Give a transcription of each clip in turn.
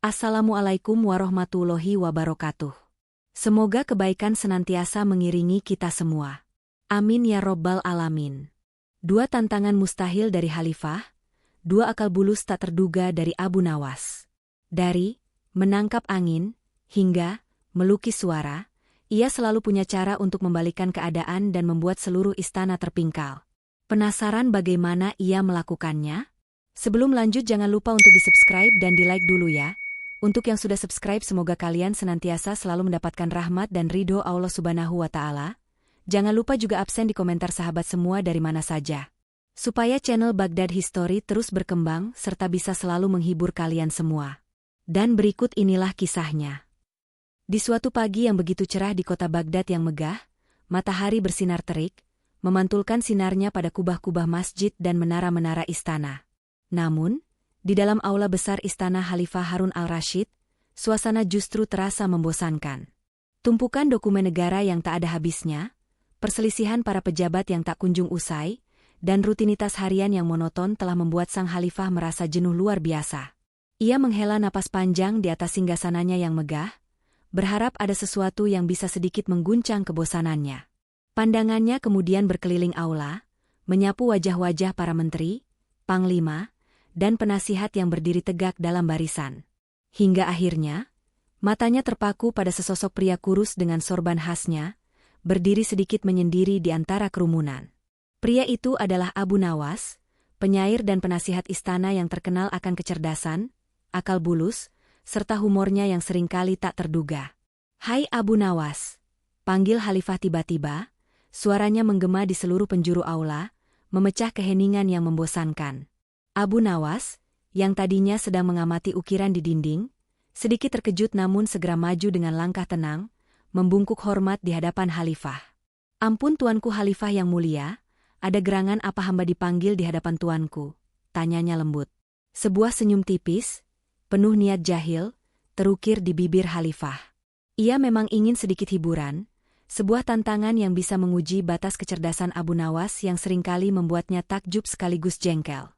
Assalamualaikum warahmatullahi wabarakatuh. Semoga kebaikan senantiasa mengiringi kita semua. Amin ya robbal alamin. Dua tantangan mustahil dari Khalifah, dua akal bulus tak terduga dari Abu Nawas. Dari menangkap angin hingga melukis suara, ia selalu punya cara untuk membalikkan keadaan dan membuat seluruh istana terpingkal. Penasaran bagaimana ia melakukannya? Sebelum lanjut jangan lupa untuk di-subscribe dan di-like dulu ya. Untuk yang sudah subscribe semoga kalian senantiasa selalu mendapatkan rahmat dan ridho Allah Subhanahu wa Ta'ala. Jangan lupa juga absen di komentar sahabat semua dari mana saja. Supaya channel Baghdad History terus berkembang serta bisa selalu menghibur kalian semua. Dan berikut inilah kisahnya. Di suatu pagi yang begitu cerah di kota Baghdad yang megah, matahari bersinar terik, memantulkan sinarnya pada kubah-kubah masjid dan menara-menara istana. Namun, di dalam aula besar istana Khalifah Harun al-Rashid, suasana justru terasa membosankan. Tumpukan dokumen negara yang tak ada habisnya, perselisihan para pejabat yang tak kunjung usai, dan rutinitas harian yang monoton telah membuat sang Khalifah merasa jenuh luar biasa. Ia menghela napas panjang di atas singgasananya yang megah, berharap ada sesuatu yang bisa sedikit mengguncang kebosanannya. Pandangannya kemudian berkeliling aula, menyapu wajah-wajah para menteri, panglima, dan penasihat yang berdiri tegak dalam barisan. Hingga akhirnya, matanya terpaku pada sesosok pria kurus dengan sorban khasnya, berdiri sedikit menyendiri di antara kerumunan. Pria itu adalah Abu Nawas, penyair dan penasihat istana yang terkenal akan kecerdasan, akal bulus, serta humornya yang seringkali tak terduga. "Hai Abu Nawas," panggil Khalifah tiba-tiba, suaranya menggema di seluruh penjuru aula, memecah keheningan yang membosankan. Abu Nawas, yang tadinya sedang mengamati ukiran di dinding, sedikit terkejut namun segera maju dengan langkah tenang, membungkuk hormat di hadapan Khalifah. "Ampun tuanku Khalifah yang mulia, ada gerangan apa hamba dipanggil di hadapan tuanku?" tanyanya lembut. Sebuah senyum tipis, penuh niat jahil, terukir di bibir Khalifah. Ia memang ingin sedikit hiburan, sebuah tantangan yang bisa menguji batas kecerdasan Abu Nawas yang seringkali membuatnya takjub sekaligus jengkel.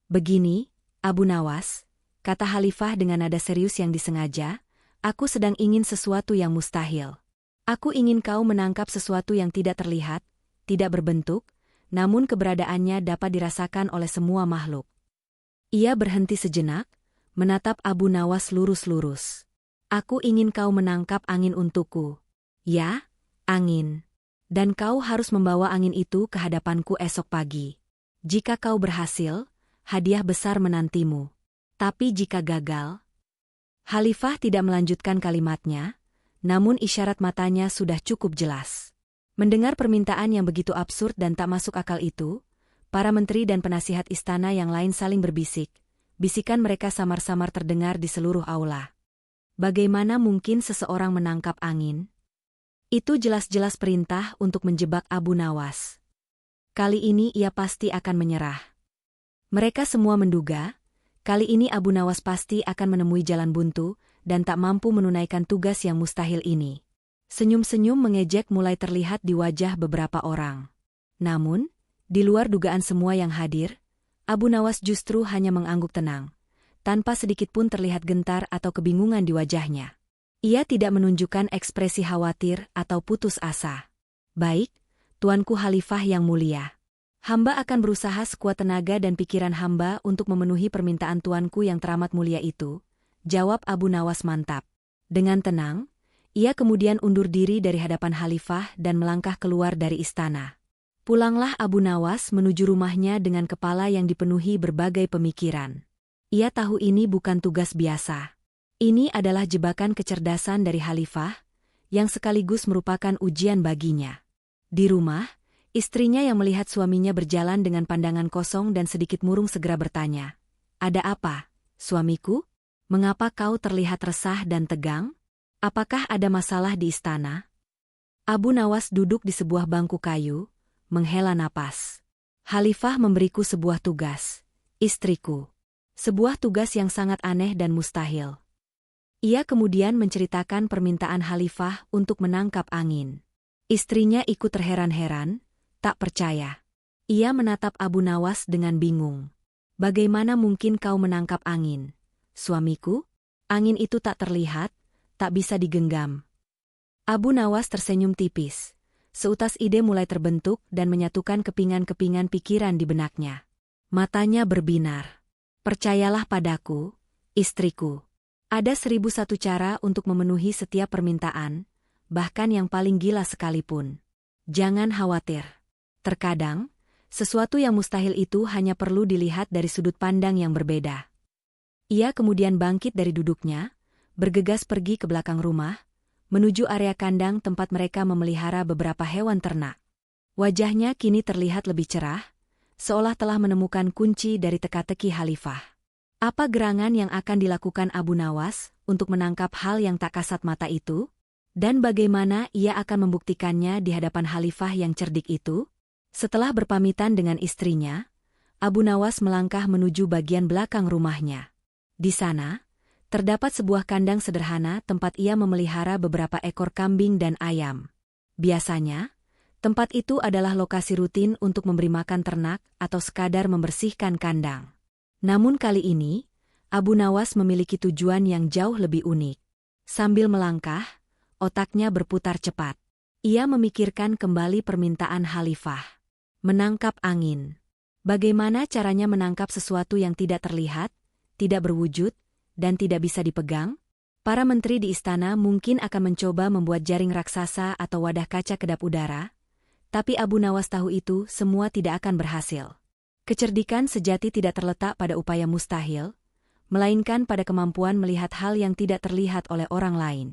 "Begini, Abu Nawas," kata Khalifah dengan nada serius yang disengaja, "aku sedang ingin sesuatu yang mustahil. Aku ingin kau menangkap sesuatu yang tidak terlihat, tidak berbentuk, namun keberadaannya dapat dirasakan oleh semua makhluk." Ia berhenti sejenak, menatap Abu Nawas lurus-lurus. "Aku ingin kau menangkap angin untukku." "Ya, angin. Dan kau harus membawa angin itu ke hadapanku esok pagi. Jika kau berhasil, hadiah besar menantimu. Tapi jika gagal..." Khalifah tidak melanjutkan kalimatnya, namun isyarat matanya sudah cukup jelas. Mendengar permintaan yang begitu absurd dan tak masuk akal itu, para menteri dan penasihat istana yang lain saling berbisik. Bisikan mereka samar-samar terdengar di seluruh aula. Bagaimana mungkin seseorang menangkap angin? Itu jelas-jelas perintah untuk menjebak Abu Nawas. Kali ini ia pasti akan menyerah. Mereka semua menduga, kali ini Abu Nawas pasti akan menemui jalan buntu dan tak mampu menunaikan tugas yang mustahil ini. Senyum-senyum mengejek mulai terlihat di wajah beberapa orang. Namun, di luar dugaan semua yang hadir, Abu Nawas justru hanya mengangguk tenang, tanpa sedikit pun terlihat gentar atau kebingungan di wajahnya. Ia tidak menunjukkan ekspresi khawatir atau putus asa. "Baik, tuanku Khalifah yang mulia. Hamba akan berusaha sekuat tenaga dan pikiran hamba untuk memenuhi permintaan tuanku yang teramat mulia itu," jawab Abu Nawas mantap. Dengan tenang, ia kemudian undur diri dari hadapan Khalifah dan melangkah keluar dari istana. Pulanglah Abu Nawas menuju rumahnya dengan kepala yang dipenuhi berbagai pemikiran. Ia tahu ini bukan tugas biasa. Ini adalah jebakan kecerdasan dari Khalifah, yang sekaligus merupakan ujian baginya. Di rumah, istrinya yang melihat suaminya berjalan dengan pandangan kosong dan sedikit murung segera bertanya, "Ada apa, suamiku? Mengapa kau terlihat resah dan tegang? Apakah ada masalah di istana?" Abu Nawas duduk di sebuah bangku kayu, menghela napas. "Khalifah memberiku sebuah tugas, istriku. Sebuah tugas yang sangat aneh dan mustahil." Ia kemudian menceritakan permintaan Khalifah untuk menangkap angin. Istrinya ikut terheran-heran, tak percaya. Ia menatap Abu Nawas dengan bingung. "Bagaimana mungkin kau menangkap angin, suamiku?" Angin itu tak terlihat, tak bisa digenggam. Abu Nawas tersenyum tipis. Seutas ide mulai terbentuk dan menyatukan kepingan-kepingan pikiran di benaknya. Matanya berbinar. Percayalah padaku, istriku. Ada 1001 cara untuk memenuhi setiap permintaan, bahkan yang paling gila sekalipun. Jangan khawatir. Terkadang, sesuatu yang mustahil itu hanya perlu dilihat dari sudut pandang yang berbeda. Ia kemudian bangkit dari duduknya, bergegas pergi ke belakang rumah, menuju area kandang tempat mereka memelihara beberapa hewan ternak. Wajahnya kini terlihat lebih cerah, seolah telah menemukan kunci dari teka-teki Khalifah. Apa gerangan yang akan dilakukan Abu Nawas untuk menangkap hal yang tak kasat mata itu? Dan bagaimana ia akan membuktikannya di hadapan Khalifah yang cerdik itu? Setelah berpamitan dengan istrinya, Abu Nawas melangkah menuju bagian belakang rumahnya. Di sana, terdapat sebuah kandang sederhana tempat ia memelihara beberapa ekor kambing dan ayam. Biasanya, tempat itu adalah lokasi rutin untuk memberi makan ternak atau sekadar membersihkan kandang. Namun kali ini, Abu Nawas memiliki tujuan yang jauh lebih unik. Sambil melangkah, otaknya berputar cepat. Ia memikirkan kembali permintaan Khalifah. Menangkap angin. Bagaimana caranya menangkap sesuatu yang tidak terlihat, tidak berwujud, dan tidak bisa dipegang? Para menteri di istana mungkin akan mencoba membuat jaring raksasa atau wadah kaca kedap udara, tapi Abu Nawas tahu itu semua tidak akan berhasil. Kecerdikan sejati tidak terletak pada upaya mustahil, melainkan pada kemampuan melihat hal yang tidak terlihat oleh orang lain.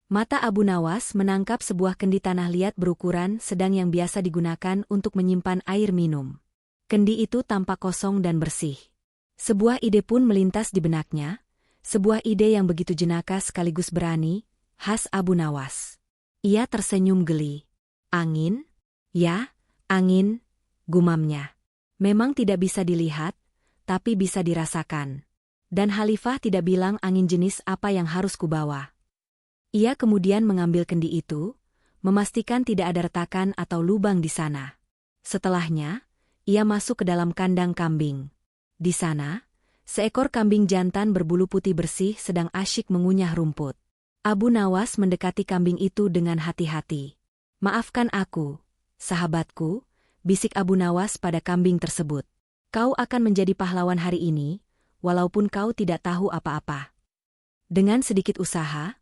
Mata Abu Nawas menangkap sebuah kendi tanah liat berukuran sedang yang biasa digunakan untuk menyimpan air minum. Kendi itu tampak kosong dan bersih. Sebuah ide pun melintas di benaknya, sebuah ide yang begitu jenaka sekaligus berani, khas Abu Nawas. Ia tersenyum geli. Angin? Ya, angin, gumamnya. Memang tidak bisa dilihat, tapi bisa dirasakan. Dan Khalifah tidak bilang angin jenis apa yang harus kubawa. Ia kemudian mengambil kendi itu, memastikan tidak ada retakan atau lubang di sana. Setelahnya, ia masuk ke dalam kandang kambing. Di sana, seekor kambing jantan berbulu putih bersih sedang asyik mengunyah rumput. Abu Nawas mendekati kambing itu dengan hati-hati. "Maafkan aku, sahabatku," bisik Abu Nawas pada kambing tersebut. "Kau akan menjadi pahlawan hari ini, walaupun kau tidak tahu apa-apa." Dengan sedikit usaha,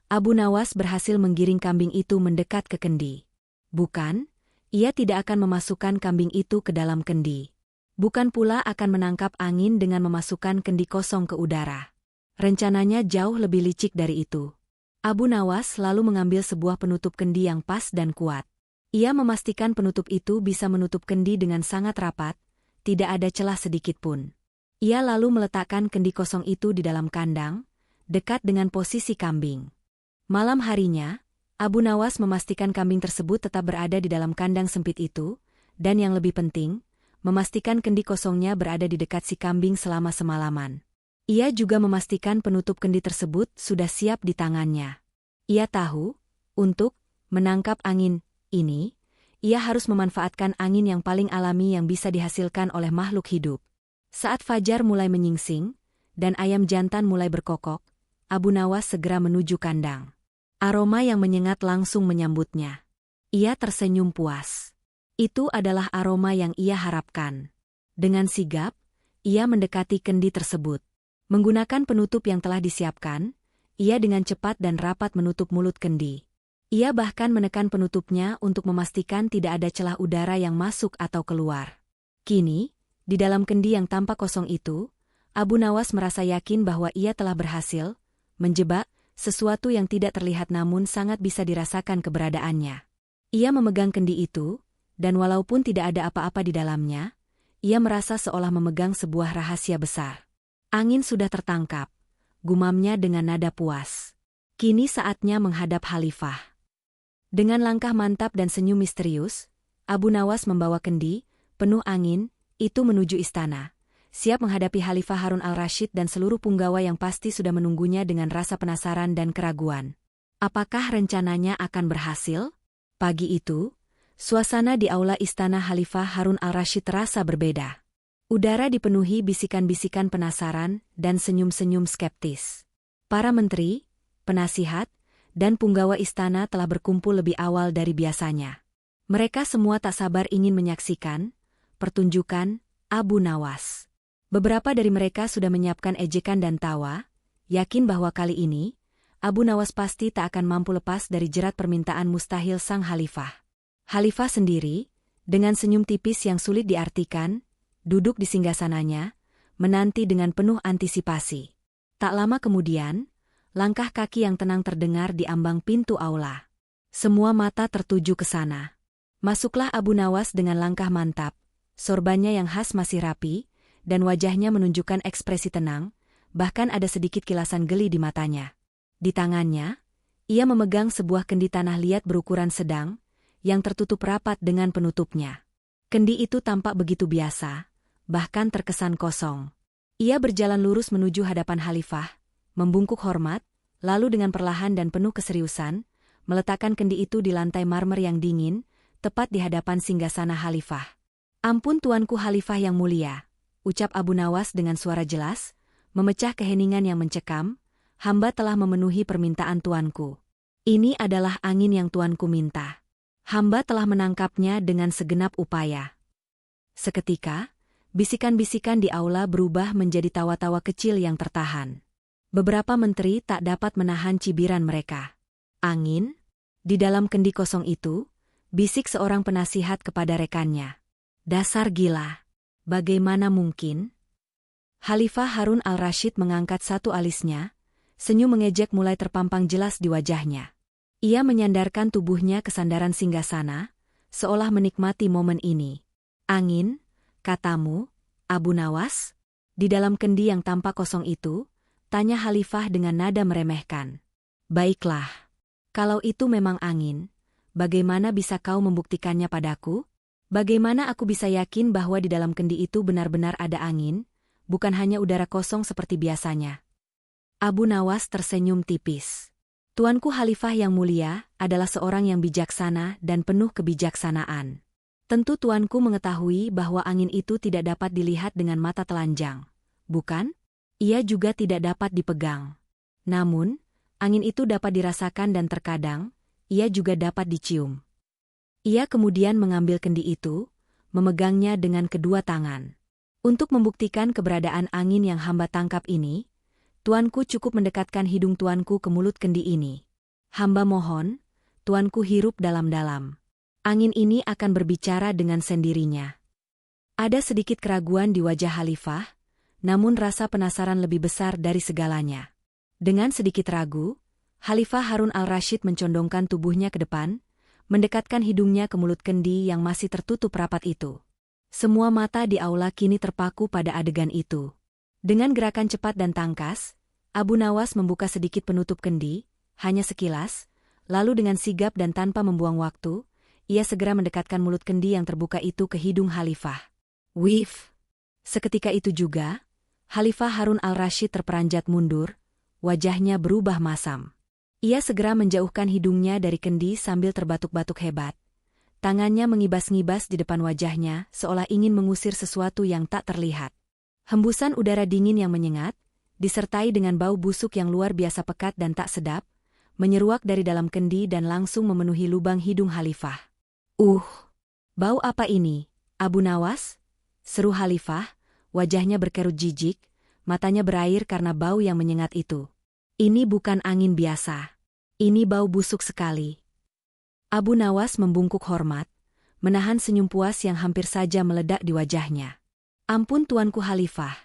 Abu Nawas berhasil menggiring kambing itu mendekat ke kendi. Bukan, ia tidak akan memasukkan kambing itu ke dalam kendi. Bukan pula akan menangkap angin dengan memasukkan kendi kosong ke udara. Rencananya jauh lebih licik dari itu. Abu Nawas lalu mengambil sebuah penutup kendi yang pas dan kuat. Ia memastikan penutup itu bisa menutup kendi dengan sangat rapat, tidak ada celah sedikit pun. Ia lalu meletakkan kendi kosong itu di dalam kandang, dekat dengan posisi kambing. Malam harinya, Abu Nawas memastikan kambing tersebut tetap berada di dalam kandang sempit itu, dan yang lebih penting, memastikan kendi kosongnya berada di dekat si kambing selama semalaman. Ia juga memastikan penutup kendi tersebut sudah siap di tangannya. Ia tahu, untuk menangkap angin ini, ia harus memanfaatkan angin yang paling alami yang bisa dihasilkan oleh makhluk hidup. Saat fajar mulai menyingsing, dan ayam jantan mulai berkokok, Abu Nawas segera menuju kandang. Aroma yang menyengat langsung menyambutnya. Ia tersenyum puas. Itu adalah aroma yang ia harapkan. Dengan sigap, ia mendekati kendi tersebut. Menggunakan penutup yang telah disiapkan, ia dengan cepat dan rapat menutup mulut kendi. Ia bahkan menekan penutupnya untuk memastikan tidak ada celah udara yang masuk atau keluar. Kini, di dalam kendi yang tampak kosong itu, Abu Nawas merasa yakin bahwa ia telah berhasil menjebak sesuatu yang tidak terlihat namun sangat bisa dirasakan keberadaannya. Ia memegang kendi itu, dan walaupun tidak ada apa-apa di dalamnya, ia merasa seolah memegang sebuah rahasia besar. Angin sudah tertangkap, gumamnya dengan nada puas. Kini saatnya menghadap Khalifah. Dengan langkah mantap dan senyum misterius, Abu Nawas membawa kendi, penuh angin, itu menuju istana, siap menghadapi Khalifah Harun al-Rashid dan seluruh punggawa yang pasti sudah menunggunya dengan rasa penasaran dan keraguan. Apakah rencananya akan berhasil? Pagi itu, suasana di aula istana Khalifah Harun al-Rashid terasa berbeda. Udara dipenuhi bisikan-bisikan penasaran dan senyum-senyum skeptis. Para menteri, penasihat, dan punggawa istana telah berkumpul lebih awal dari biasanya. Mereka semua tak sabar ingin menyaksikan pertunjukan Abu Nawas. Beberapa dari mereka sudah menyiapkan ejekan dan tawa, yakin bahwa kali ini, Abu Nawas pasti tak akan mampu lepas dari jerat permintaan mustahil sang Khalifah. Khalifah sendiri, dengan senyum tipis yang sulit diartikan, duduk di singgasananya, menanti dengan penuh antisipasi. Tak lama kemudian, langkah kaki yang tenang terdengar di ambang pintu aula. Semua mata tertuju ke sana. Masuklah Abu Nawas dengan langkah mantap, sorbannya yang khas masih rapi, dan wajahnya menunjukkan ekspresi tenang, bahkan ada sedikit kilasan geli di matanya. Di tangannya, ia memegang sebuah kendi tanah liat berukuran sedang, yang tertutup rapat dengan penutupnya. Kendi itu tampak begitu biasa, bahkan terkesan kosong. Ia berjalan lurus menuju hadapan Khalifah, membungkuk hormat, lalu dengan perlahan dan penuh keseriusan, meletakkan kendi itu di lantai marmer yang dingin, tepat di hadapan singgasana Khalifah. "Ampun tuanku Khalifah yang mulia," ucap Abu Nawas dengan suara jelas, memecah keheningan yang mencekam, "hamba telah memenuhi permintaan tuanku. Ini adalah angin yang tuanku minta. Hamba telah menangkapnya dengan segenap upaya." Seketika, bisikan-bisikan di aula berubah menjadi tawa-tawa kecil yang tertahan. Beberapa menteri tak dapat menahan cibiran mereka. "Angin?" Di dalam kendi kosong itu, bisik seorang penasihat kepada rekannya. "Dasar gila. Bagaimana mungkin?" Khalifah Harun al-Rashid mengangkat satu alisnya, senyum mengejek mulai terpampang jelas di wajahnya. Ia menyandarkan tubuhnya ke sandaran singgasana, seolah menikmati momen ini. "Angin, katamu, Abu Nawas?" Di dalam kendi yang tampak kosong itu, tanya Khalifah dengan nada meremehkan. "Baiklah. Kalau itu memang angin, bagaimana bisa kau membuktikannya padaku? Bagaimana aku bisa yakin bahwa di dalam kendi itu benar-benar ada angin, bukan hanya udara kosong seperti biasanya?" Abu Nawas tersenyum tipis. "Tuanku Khalifah yang mulia adalah seorang yang bijaksana dan penuh kebijaksanaan. Tentu tuanku mengetahui bahwa angin itu tidak dapat dilihat dengan mata telanjang, bukan? Ia juga tidak dapat dipegang. Namun, angin itu dapat dirasakan dan terkadang, ia juga dapat dicium." Ia kemudian mengambil kendi itu, memegangnya dengan kedua tangan. "Untuk membuktikan keberadaan angin yang hamba tangkap ini, tuanku cukup mendekatkan hidung tuanku ke mulut kendi ini. Hamba mohon, tuanku hirup dalam-dalam. Angin ini akan berbicara dengan sendirinya." Ada sedikit keraguan di wajah Khalifah, namun rasa penasaran lebih besar dari segalanya. Dengan sedikit ragu, Khalifah Harun al-Rashid mencondongkan tubuhnya ke depan, mendekatkan hidungnya ke mulut kendi yang masih tertutup rapat itu. Semua mata di aula kini terpaku pada adegan itu. Dengan gerakan cepat dan tangkas, Abu Nawas membuka sedikit penutup kendi, hanya sekilas, lalu dengan sigap dan tanpa membuang waktu, ia segera mendekatkan mulut kendi yang terbuka itu ke hidung Khalifah. Wif! Seketika itu juga, Khalifah Harun al-Rashid terperanjat mundur, wajahnya berubah masam. Ia segera menjauhkan hidungnya dari kendi sambil terbatuk-batuk hebat. Tangannya mengibas-ngibas di depan wajahnya seolah ingin mengusir sesuatu yang tak terlihat. Hembusan udara dingin yang menyengat, disertai dengan bau busuk yang luar biasa pekat dan tak sedap, menyeruak dari dalam kendi dan langsung memenuhi lubang hidung Khalifah. Bau apa ini, Abu Nawas?" seru Khalifah, wajahnya berkerut jijik, matanya berair karena bau yang menyengat itu. "Ini bukan angin biasa. Ini bau busuk sekali." Abu Nawas membungkuk hormat, menahan senyum puas yang hampir saja meledak di wajahnya. "Ampun tuanku Khalifah,"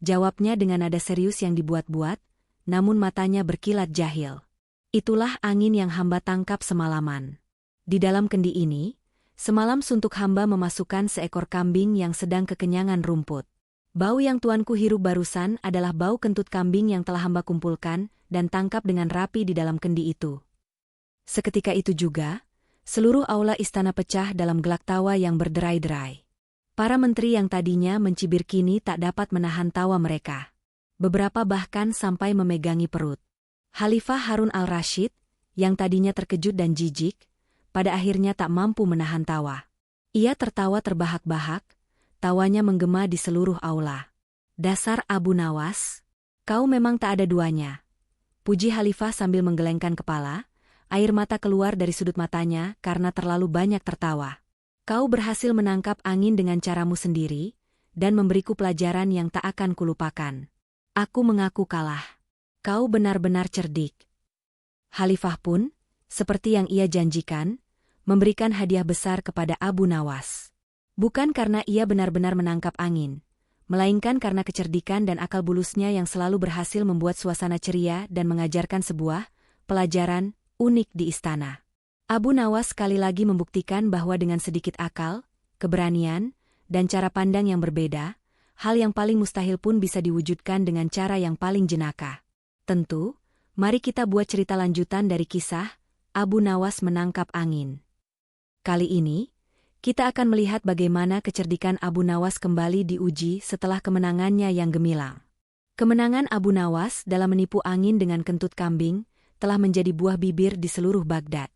jawabnya dengan nada serius yang dibuat-buat, namun matanya berkilat jahil. "Itulah angin yang hamba tangkap semalaman. Di dalam kendi ini, semalam suntuk hamba memasukkan seekor kambing yang sedang kekenyangan rumput. Bau yang tuanku hirup barusan adalah bau kentut kambing yang telah hamba kumpulkan dan tangkap dengan rapi di dalam kendi itu." Seketika itu juga, seluruh aula istana pecah dalam gelak tawa yang berderai-derai. Para menteri yang tadinya mencibir kini tak dapat menahan tawa mereka. Beberapa bahkan sampai memegangi perut. Khalifah Harun al-Rashid, yang tadinya terkejut dan jijik, pada akhirnya tak mampu menahan tawa. Ia tertawa terbahak-bahak, tawanya menggema di seluruh aula. "Dasar Abu Nawas, kau memang tak ada duanya. puji Khalifah sambil menggelengkan kepala, air mata keluar dari sudut matanya karena terlalu banyak tertawa. Kau berhasil menangkap angin dengan caramu sendiri, dan memberiku pelajaran yang tak akan kulupakan. Aku mengaku kalah. Kau benar-benar cerdik. Khalifah pun, seperti yang ia janjikan, memberikan hadiah besar kepada Abu Nawas. Bukan karena ia benar-benar menangkap angin, melainkan karena kecerdikan dan akal bulusnya yang selalu berhasil membuat suasana ceria dan mengajarkan sebuah pelajaran unik di istana. Abu Nawas sekali lagi membuktikan bahwa dengan sedikit akal, keberanian, dan cara pandang yang berbeda, hal yang paling mustahil pun bisa diwujudkan dengan cara yang paling jenaka. Tentu, mari kita buat cerita lanjutan dari kisah Abu Nawas menangkap angin. Kali ini, kita akan melihat bagaimana kecerdikan Abu Nawas kembali diuji setelah kemenangannya yang gemilang. Kemenangan Abu Nawas dalam menipu angin dengan kentut kambing telah menjadi buah bibir di seluruh Baghdad.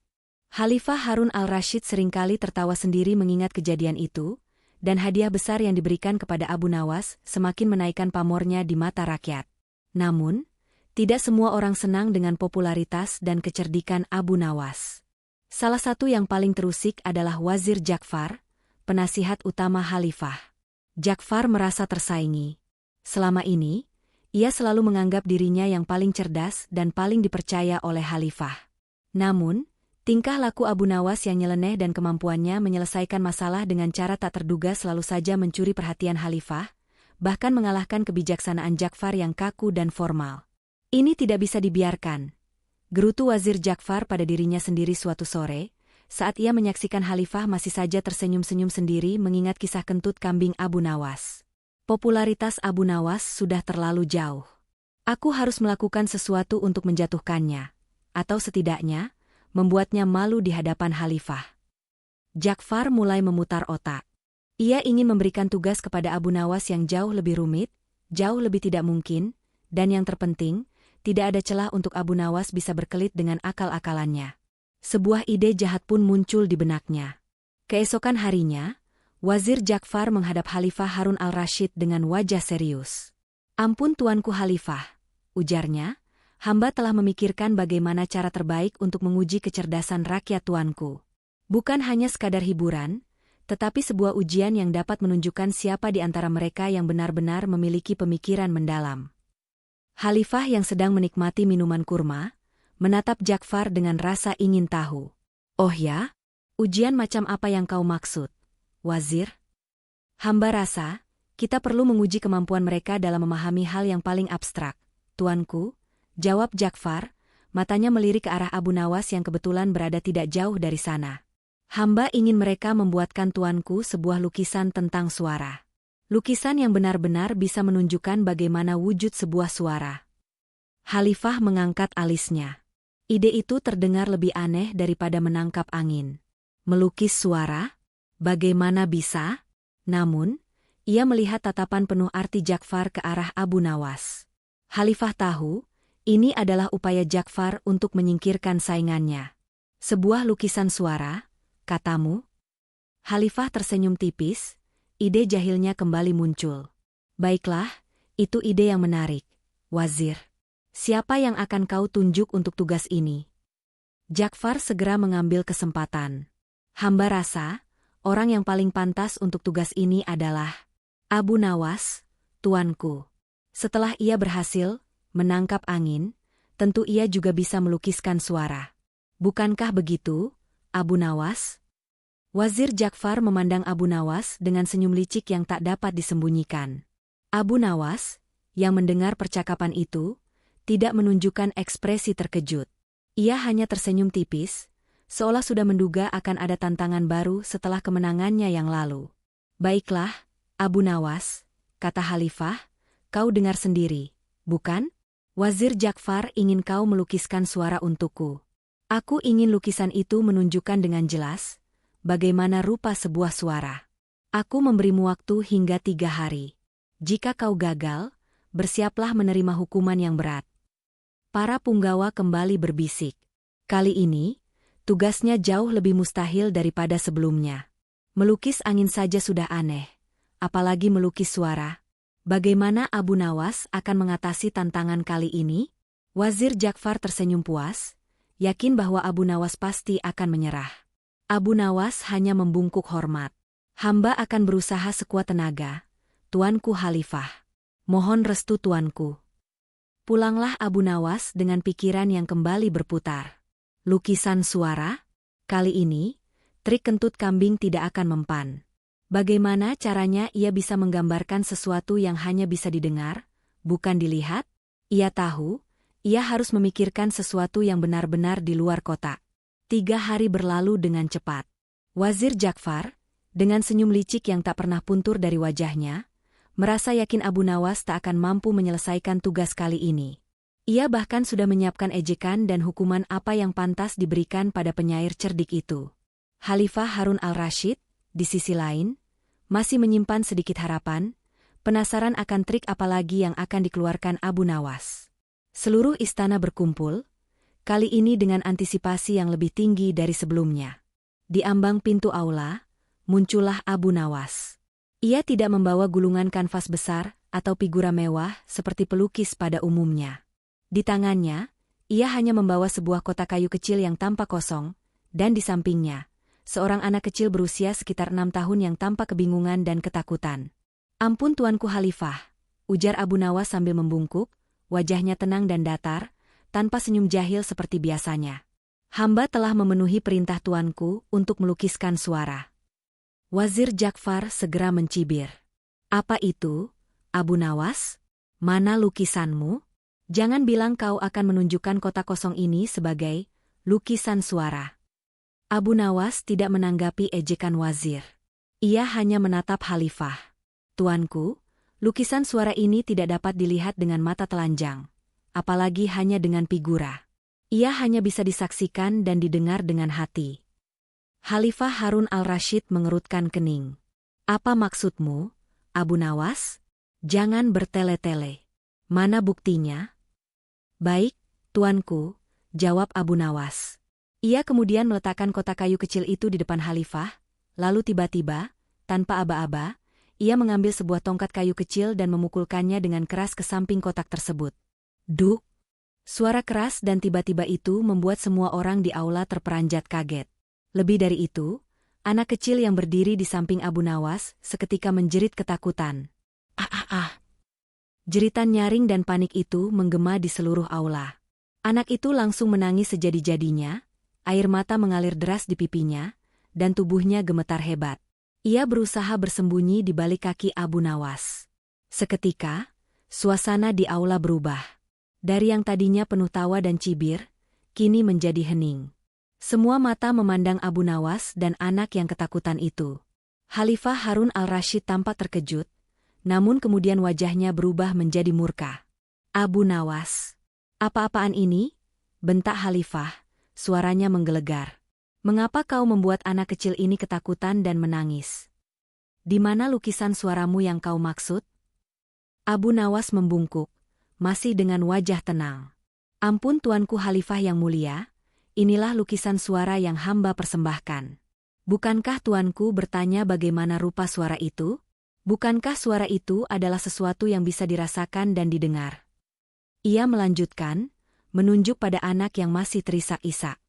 Khalifah Harun al-Rashid seringkali tertawa sendiri mengingat kejadian itu, dan hadiah besar yang diberikan kepada Abu Nawas semakin menaikkan pamornya di mata rakyat. Namun, tidak semua orang senang dengan popularitas dan kecerdikan Abu Nawas. Salah satu yang paling terusik adalah Wazir Ja'far, penasihat utama Khalifah. Ja'far merasa tersaingi. Selama ini, ia selalu menganggap dirinya yang paling cerdas dan paling dipercaya oleh Khalifah. Namun, tingkah laku Abu Nawas yang nyeleneh dan kemampuannya menyelesaikan masalah dengan cara tak terduga selalu saja mencuri perhatian Khalifah, bahkan mengalahkan kebijaksanaan Ja'far yang kaku dan formal. Ini tidak bisa dibiarkan, gerutu Wazir Ja'far pada dirinya sendiri suatu sore, saat ia menyaksikan Khalifah masih saja tersenyum-senyum sendiri mengingat kisah kentut kambing Abu Nawas. Popularitas Abu Nawas sudah terlalu jauh. Aku harus melakukan sesuatu untuk menjatuhkannya, atau setidaknya, membuatnya malu di hadapan Khalifah. Ja'far mulai memutar otak. Ia ingin memberikan tugas kepada Abu Nawas yang jauh lebih rumit, jauh lebih tidak mungkin, dan yang terpenting, tidak ada celah untuk Abu Nawas bisa berkelit dengan akal-akalannya. Sebuah ide jahat pun muncul di benaknya. Keesokan harinya, Wazir Ja'far menghadap Khalifah Harun al-Rashid dengan wajah serius. "Ampun Tuanku Khalifah," ujarnya, "hamba telah memikirkan bagaimana cara terbaik untuk menguji kecerdasan rakyat tuanku. Bukan hanya sekadar hiburan, tetapi sebuah ujian yang dapat menunjukkan siapa di antara mereka yang benar-benar memiliki pemikiran mendalam." Khalifah yang sedang menikmati minuman kurma, menatap Ja'far dengan rasa ingin tahu. "Oh ya? Ujian macam apa yang kau maksud, Wazir?" "Hamba rasa, kita perlu menguji kemampuan mereka dalam memahami hal yang paling abstrak, Tuanku," jawab Ja'far, matanya melirik ke arah Abu Nawas yang kebetulan berada tidak jauh dari sana. "Hamba ingin mereka membuatkan tuanku sebuah lukisan tentang suara. Lukisan yang benar-benar bisa menunjukkan bagaimana wujud sebuah suara." Khalifah mengangkat alisnya. Ide itu terdengar lebih aneh daripada menangkap angin. Melukis suara? Bagaimana bisa? Namun, ia melihat tatapan penuh arti Ja'far ke arah Abu Nawas. Khalifah tahu, ini adalah upaya Ja'far untuk menyingkirkan saingannya. "Sebuah lukisan suara, katamu?" Khalifah tersenyum tipis, ide jahilnya kembali muncul. "Baiklah, itu ide yang menarik, Wazir. Siapa yang akan kau tunjuk untuk tugas ini?" Ja'far segera mengambil kesempatan. "Hamba rasa, orang yang paling pantas untuk tugas ini adalah Abu Nawas, tuanku. Setelah ia berhasil menangkap angin, tentu ia juga bisa melukiskan suara. Bukankah begitu, Abu Nawas?" Wazir Ja'far memandang Abu Nawas dengan senyum licik yang tak dapat disembunyikan. Abu Nawas, yang mendengar percakapan itu, tidak menunjukkan ekspresi terkejut. Ia hanya tersenyum tipis, seolah sudah menduga akan ada tantangan baru setelah kemenangannya yang lalu. "Baiklah, Abu Nawas," kata Khalifah, "kau dengar sendiri, bukan? Wazir Ja'far ingin kau melukiskan suara untukku. Aku ingin lukisan itu menunjukkan dengan jelas bagaimana rupa sebuah suara. Aku memberimu waktu hingga 3 hari. Jika kau gagal, bersiaplah menerima hukuman yang berat." Para punggawa kembali berbisik. Kali ini, tugasnya jauh lebih mustahil daripada sebelumnya. Melukis angin saja sudah aneh, apalagi melukis suara. Bagaimana Abu Nawas akan mengatasi tantangan kali ini? Wazir Ja'far tersenyum puas, yakin bahwa Abu Nawas pasti akan menyerah. Abu Nawas hanya membungkuk hormat. Hamba akan berusaha sekuat tenaga, Tuanku Khalifah. Mohon restu Tuanku. Pulanglah Abu Nawas dengan pikiran yang kembali berputar. Lukisan suara? Kali ini, trik kentut kambing tidak akan mempan. Bagaimana caranya ia bisa menggambarkan sesuatu yang hanya bisa didengar, bukan dilihat? Ia tahu, ia harus memikirkan sesuatu yang benar-benar di luar kotak. 3 hari berlalu dengan cepat. Wazir Ja'far, dengan senyum licik yang tak pernah puntur dari wajahnya, merasa yakin Abu Nawas tak akan mampu menyelesaikan tugas kali ini. Ia bahkan sudah menyiapkan ejekan dan hukuman apa yang pantas diberikan pada penyair cerdik itu. Khalifah Harun al-Rashid, di sisi lain, masih menyimpan sedikit harapan, penasaran akan trik apa lagi yang akan dikeluarkan Abu Nawas. Seluruh istana berkumpul, kali ini dengan antisipasi yang lebih tinggi dari sebelumnya. Di ambang pintu aula, muncullah Abu Nawas. Ia tidak membawa gulungan kanvas besar atau figura mewah seperti pelukis pada umumnya. Di tangannya, ia hanya membawa sebuah kotak kayu kecil yang tampak kosong, dan di sampingnya, seorang anak kecil berusia sekitar 6 tahun yang tampak kebingungan dan ketakutan. Ampun Tuanku Khalifah, ujar Abu Nawas sambil membungkuk, wajahnya tenang dan datar, tanpa senyum jahil seperti biasanya. Hamba telah memenuhi perintah Tuanku untuk melukiskan suara. Wazir Ja'far segera mencibir. Apa itu, Abu Nawas? Mana lukisanmu? Jangan bilang kau akan menunjukkan kotak kosong ini sebagai lukisan suara. Abu Nawas tidak menanggapi ejekan wazir. Ia hanya menatap Khalifah. Tuanku, lukisan suara ini tidak dapat dilihat dengan mata telanjang, apalagi hanya dengan figura. Ia hanya bisa disaksikan dan didengar dengan hati. Khalifah Harun al-Rashid mengerutkan kening. Apa maksudmu, Abu Nawas? Jangan bertele-tele. Mana buktinya? Baik, Tuanku, jawab Abu Nawas. Ia kemudian meletakkan kotak kayu kecil itu di depan Khalifah, lalu tiba-tiba, tanpa aba-aba, ia mengambil sebuah tongkat kayu kecil dan memukulkannya dengan keras ke samping kotak tersebut. Duk! Suara keras dan tiba-tiba itu membuat semua orang di aula terperanjat kaget. Lebih dari itu, anak kecil yang berdiri di samping Abu Nawas seketika menjerit ketakutan. Jeritan nyaring dan panik itu menggema di seluruh aula. Anak itu langsung menangis sejadi-jadinya, air mata mengalir deras di pipinya, dan tubuhnya gemetar hebat. Ia berusaha bersembunyi di balik kaki Abu Nawas. Seketika, suasana di aula berubah. Dari yang tadinya penuh tawa dan cibir, kini menjadi hening. Semua mata memandang Abu Nawas dan anak yang ketakutan itu. Khalifah Harun al-Rashid tampak terkejut, namun kemudian wajahnya berubah menjadi murka. Abu Nawas, apa-apaan ini? Bentak Khalifah, suaranya menggelegar. Mengapa kau membuat anak kecil ini ketakutan dan menangis? Di mana lukisan suaramu yang kau maksud? Abu Nawas membungkuk, masih dengan wajah tenang. Ampun Tuanku Khalifah yang mulia, inilah lukisan suara yang hamba persembahkan. Bukankah Tuanku bertanya bagaimana rupa suara itu? Bukankah suara itu adalah sesuatu yang bisa dirasakan dan didengar? Ia melanjutkan, menunjuk pada anak yang masih terisak-isak.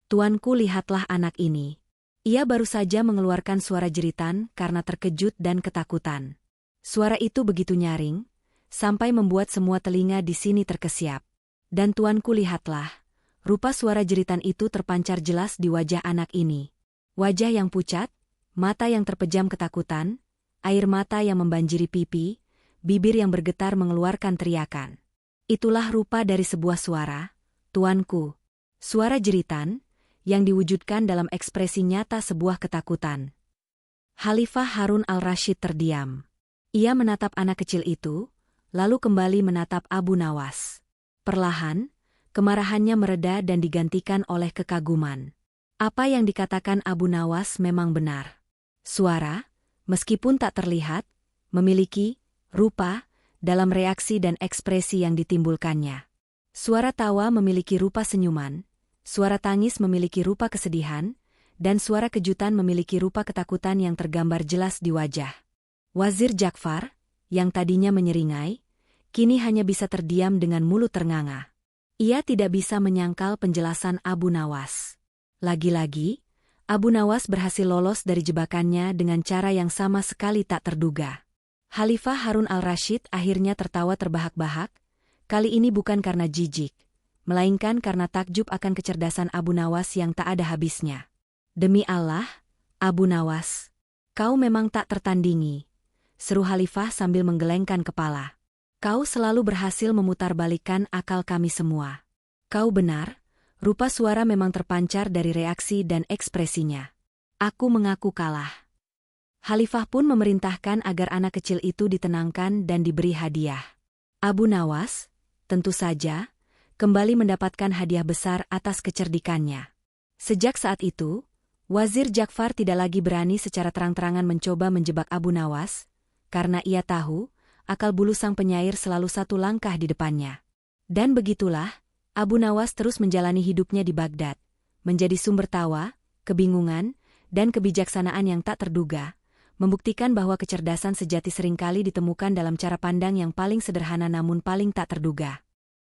Tuanku, lihatlah anak ini. Ia baru saja mengeluarkan suara jeritan karena terkejut dan ketakutan. Suara itu begitu nyaring, sampai membuat semua telinga di sini terkesiap. Dan Tuanku, lihatlah, rupa suara jeritan itu terpancar jelas di wajah anak ini. Wajah yang pucat, mata yang terpejam ketakutan, air mata yang membanjiri pipi, bibir yang bergetar mengeluarkan teriakan. Itulah rupa dari sebuah suara, Tuanku. Suara jeritan, yang diwujudkan dalam ekspresi nyata sebuah ketakutan. Khalifah Harun al-Rashid terdiam. Ia menatap anak kecil itu, lalu kembali menatap Abu Nawas. Perlahan, kemarahannya mereda dan digantikan oleh kekaguman. Apa yang dikatakan Abu Nawas memang benar. Suara, meskipun tak terlihat, memiliki rupa dalam reaksi dan ekspresi yang ditimbulkannya. Suara tawa memiliki rupa senyuman, suara tangis memiliki rupa kesedihan, dan suara kejutan memiliki rupa ketakutan yang tergambar jelas di wajah. Wazir Ja'far, yang tadinya menyeringai, kini hanya bisa terdiam dengan mulut ternganga. Ia tidak bisa menyangkal penjelasan Abu Nawas. Lagi-lagi, Abu Nawas berhasil lolos dari jebakannya dengan cara yang sama sekali tak terduga. Khalifah Harun al-Rashid akhirnya tertawa terbahak-bahak, kali ini bukan karena jijik, melainkan karena takjub akan kecerdasan Abu Nawas yang tak ada habisnya. Demi Allah, Abu Nawas, kau memang tak tertandingi, seru Khalifah sambil menggelengkan kepala. Kau selalu berhasil memutarbalikkan akal kami semua. Kau benar, rupa suara memang terpancar dari reaksi dan ekspresinya. Aku mengaku kalah. Khalifah pun memerintahkan agar anak kecil itu ditenangkan dan diberi hadiah. Abu Nawas, tentu saja, kembali mendapatkan hadiah besar atas kecerdikannya. Sejak saat itu, Wazir Ja'far tidak lagi berani secara terang-terangan mencoba menjebak Abu Nawas, karena ia tahu, akal bulu sang penyair selalu satu langkah di depannya. Dan begitulah, Abu Nawas terus menjalani hidupnya di Baghdad, menjadi sumber tawa, kebingungan, dan kebijaksanaan yang tak terduga, membuktikan bahwa kecerdasan sejati seringkali ditemukan dalam cara pandang yang paling sederhana namun paling tak terduga.